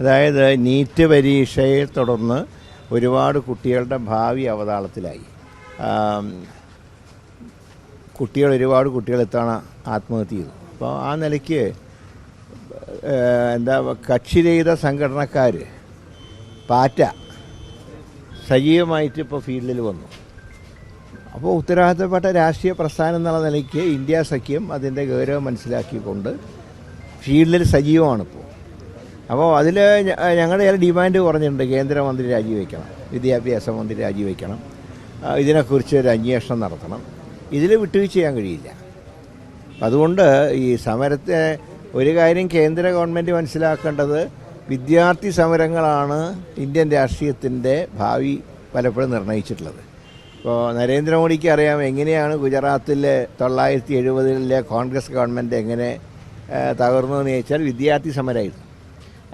അതായത് നീറ്റ് പരീക്ഷയെ തുടർന്ന് ഒരുപാട് കുട്ടികളുടെ ഭാവി അവതാളത്തിലായി. ഒരുപാട് കുട്ടികൾ ഇത്തവണ ആത്മഹത്യ ചെയ്തു. അപ്പോൾ ആ നിലയ്ക്ക് കക്ഷിരഹിത സംഘടനക്കാർ പാറ്റ സജീവമായിട്ട് ഇപ്പോൾ ഫീൽഡിൽ വന്നു. അപ്പോൾ ഉത്തരവാദിത്തപ്പെട്ട രാഷ്ട്രീയ പ്രസ്ഥാനം എന്നുള്ള നിലയ്ക്ക് ഇന്ത്യ സഖ്യം അതിൻ്റെ ഗൗരവം മനസ്സിലാക്കിക്കൊണ്ട് ഫീൽഡിൽ സജീവമാണിപ്പോൾ. അപ്പോൾ അതിൽ ഞങ്ങളുടെ ചില ഡിമാൻഡ് പറഞ്ഞിട്ടുണ്ട്. കേന്ദ്രമന്ത്രി രാജിവെക്കണം, വിദ്യാഭ്യാസ മന്ത്രി രാജിവെക്കണം, ഇതിനെക്കുറിച്ച് ഒരു അന്വേഷണം നടത്തണം. ഇതിൽ വിട്ടുവീഴ്ച ചെയ്യാൻ കഴിയില്ല. അതുകൊണ്ട് ഈ സമരത്തെ ഒരു കാര്യം കേന്ദ്ര ഗവൺമെൻറ് മനസ്സിലാക്കേണ്ടത്, വിദ്യാർത്ഥി സമരങ്ങളാണ് ഇന്ത്യൻ രാഷ്ട്രീയത്തിൻ്റെ ഭാവി പലപ്പോഴും നിർണ്ണയിച്ചിട്ടുള്ളത്. ഇപ്പോൾ നരേന്ദ്രമോദിക്ക് അറിയാം എങ്ങനെയാണ് ഗുജറാത്തിലെ 1970 കോൺഗ്രസ് ഗവൺമെൻറ് എങ്ങനെ തകർന്നതെന്ന് ചോദിച്ചാൽ വിദ്യാർത്ഥി സമരമായിരുന്നു.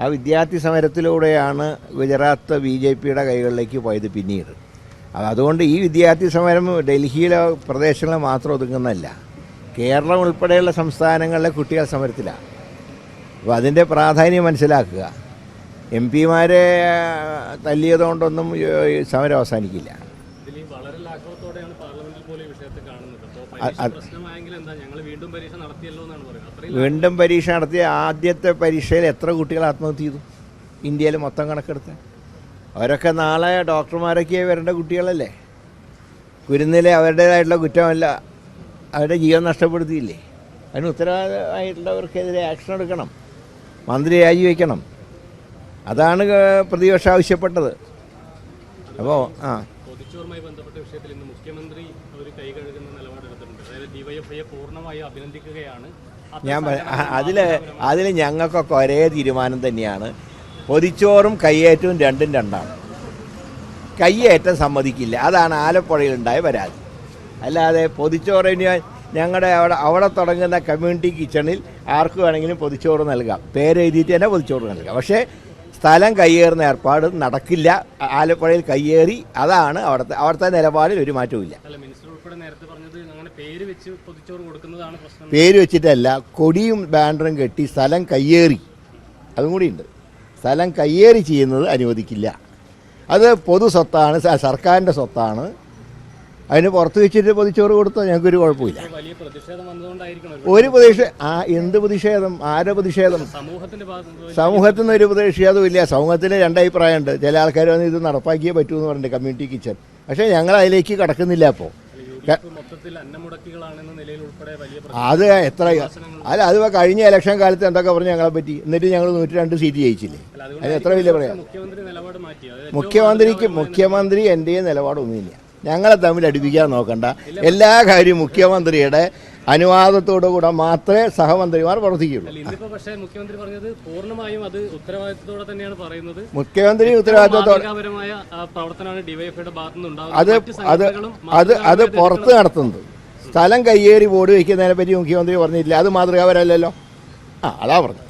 ആ വിദ്യാർത്ഥി സമരത്തിലൂടെയാണ് ഗുജറാത്ത് BJPയുടെ കൈകളിലേക്ക് പോയത് പിന്നീട്. അതുകൊണ്ട് ഈ വിദ്യാർത്ഥി സമരം ഡൽഹിയിലെ പ്രദേശങ്ങളിൽ മാത്രം ഒതുങ്ങുന്നതല്ല, കേരളം ഉൾപ്പെടെയുള്ള സംസ്ഥാനങ്ങളിലെ കുട്ടികൾ സമരത്തിലാണ്. അപ്പോൾ അതിൻ്റെ പ്രാധാന്യം മനസ്സിലാക്കുക. MP-മാരെ തല്ലിയതുകൊണ്ടൊന്നും സമരം അവസാനിക്കില്ല. വീണ്ടും പരീക്ഷ നടത്തിയ ആദ്യത്തെ പരീക്ഷയിൽ എത്ര കുട്ടികൾ ആത്മഹത്യ ചെയ്തു ഇന്ത്യയിൽ മൊത്തം കണക്കെടുത്ത്? അവരൊക്കെ നാളെ ഡോക്ടർമാരൊക്കെ വരേണ്ട കുട്ടികളല്ലേ. കുരുന്നിലെ അവരുടേതായിട്ടുള്ള കുറ്റമല്ല, അവരുടെ ജീവൻ നഷ്ടപ്പെടുത്തിയില്ലേ? അതിന് ഉത്തരവാദിത്തമായിട്ടുള്ളവർക്കെതിരെ ആക്ഷൻ എടുക്കണം, മന്ത്രി രാജിവെക്കണം. അതാണ് പ്രതിപക്ഷം ആവശ്യപ്പെട്ടത്. അപ്പോൾ പൊതിച്ചോറുമായി ബന്ധപ്പെട്ട വിഷയത്തിൽ ഇന്ന് മുഖ്യമന്ത്രി ഒരു കൈ കഴുകുന്ന നിലപാടെടുത്തിട്ടുണ്ട്. അതായത് ഡിവൈഎഫ്ഐയെ പൂർണ്ണമായി അഭിനന്ദിക്കുകയാണ്. അതിൽ ഞങ്ങൾക്കൊക്കെ ഒരേ തീരുമാനം തന്നെയാണ്. പൊതിച്ചോറും കയ്യേറ്റവും രണ്ടും രണ്ടാണ്. കയ്യേറ്റം സമ്മതിക്കില്ല, അതാണ് ആലപ്പുഴയിലുണ്ടായ പരാതി. അല്ലാതെ പൊതിച്ചോറിന് ഞങ്ങളുടെ അവിടെ തുടങ്ങുന്ന കമ്മ്യൂണിറ്റി കിച്ചണിൽ ആർക്ക് വേണമെങ്കിലും പൊതിച്ചോറ് നൽകാം, പേരെഴുതിയിട്ട് തന്നെ പൊതിച്ചോറ് നൽകാം. പക്ഷേ സ്ഥലം കയ്യേറുന്ന ഏർപ്പാട് നടക്കില്ല. ആലപ്പുഴയിൽ കയ്യേറി, അതാണ് അവിടുത്തെ നിലപാടിൽ ഒരു മാറ്റവും. പേര് വെച്ചിട്ടല്ല, കൊടിയും ബാനറും കെട്ടി സ്ഥലം കയ്യേറി, അതും കൂടിയുണ്ട്. സ്ഥലം കയ്യേറി ചെയ്യുന്നത് അനുവദിക്കില്ല. അത് പൊതു സ്വത്താണ്, സർക്കാരിൻ്റെ സ്വത്താണ്. അതിന് പുറത്ത് വെച്ചിട്ട് പൊതിച്ചോറ് കൊടുത്താൽ ഞങ്ങൾക്കൊരു കുഴപ്പമില്ല. ഒരു എന്ത് പ്രതിഷേധം? ആരുടെ പ്രതിഷേധം? സമൂഹത്തിൽ നിന്ന് ഒരു പ്രതിഷേധവും ഇല്ല. സമൂഹത്തിന് രണ്ടഭിപ്രായമുണ്ട്. ചില ആൾക്കാർ വന്ന് ഇത് നടപ്പാക്കിയേ പറ്റൂ എന്ന് പറഞ്ഞിട്ട് കമ്മ്യൂണിറ്റി കിച്ചൺ. പക്ഷേ ഞങ്ങൾ അതിലേക്ക് കടക്കുന്നില്ല. അപ്പോൾ അത് അത് കഴിഞ്ഞ ഇലക്ഷൻ കാലത്ത് എന്തൊക്കെ പറഞ്ഞു ഞങ്ങളെ പറ്റി? എന്നിട്ട് ഞങ്ങൾ 102 സീറ്റ് ജയിച്ചില്ലേ? അതിന് എത്ര വലിയ പറയാം? മുഖ്യമന്ത്രി എൻ്റെ നിലപാടൊന്നുമില്ല. ഞങ്ങളെ തമ്മിൽ അടുപ്പിക്കാൻ നോക്കണ്ട. എല്ലാ കാര്യവും മുഖ്യമന്ത്രിയുടെ അനുവാദത്തോടുകൂടെ മാത്രമേ സഹമന്ത്രിമാർ പ്രവർത്തിക്കുള്ളൂ. മുഖ്യമന്ത്രി ഉത്തരവാദിത്തത്തോടെ അത് പുറത്ത് നടത്തുന്നത്. സ്ഥലം കയ്യേറി ബോർഡ് വയ്ക്കുന്നതിനെ പറ്റി മുഖ്യമന്ത്രി പറഞ്ഞില്ല. അത് മാതൃകാപരമല്ലല്ലോ. അതാ പറഞ്ഞു.